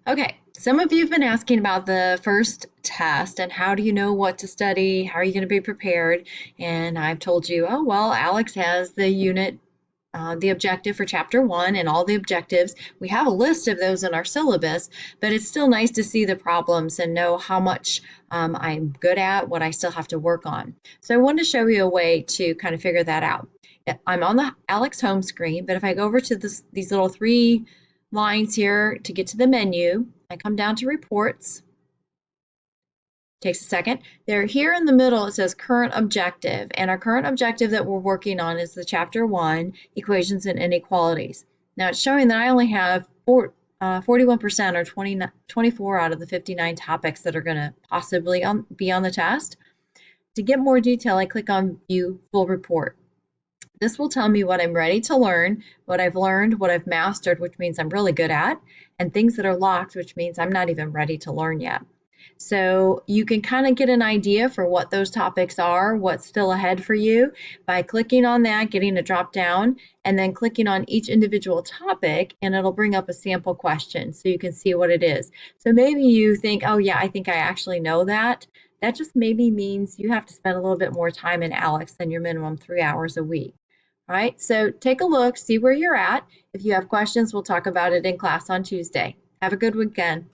Okay, some of you have been asking about the first test and how do you know what to study? How are you going to be prepared? And I've told you, oh, well, Alex has the unit, the objective for chapter one and all the objectives. We have a list of those in our syllabus, but it's still nice to see the problems and know how much I'm good at, what I still have to work on. So I wanted to show you a way to kind of figure that out. I'm on the Alex home screen, but if I go over to these little three lines here to get to the menu, I come down to reports. Takes a second. There here in the middle it says current objective, and our current objective that we're working on is the chapter one, equations and inequalities. Now it's showing that I only have 41% or 24 out of the 59 topics that are going to possibly be on the test. To get more detail, I click on view full report. This will tell me what I'm ready to learn, what I've learned, what I've mastered, which means I'm really good at, and things that are locked, which means I'm not even ready to learn yet. So you can kind of get an idea for what those topics are, what's still ahead for you by clicking on that, getting a drop down, and then clicking on each individual topic, and it'll bring up a sample question so you can see what it is. So maybe you think, oh yeah, I think I actually know that. That just maybe means you have to spend a little bit more time in Alex than your minimum 3 hours a week. All right, so take a look, see where you're at. If you have questions, we'll talk about it in class on Tuesday. Have a good weekend.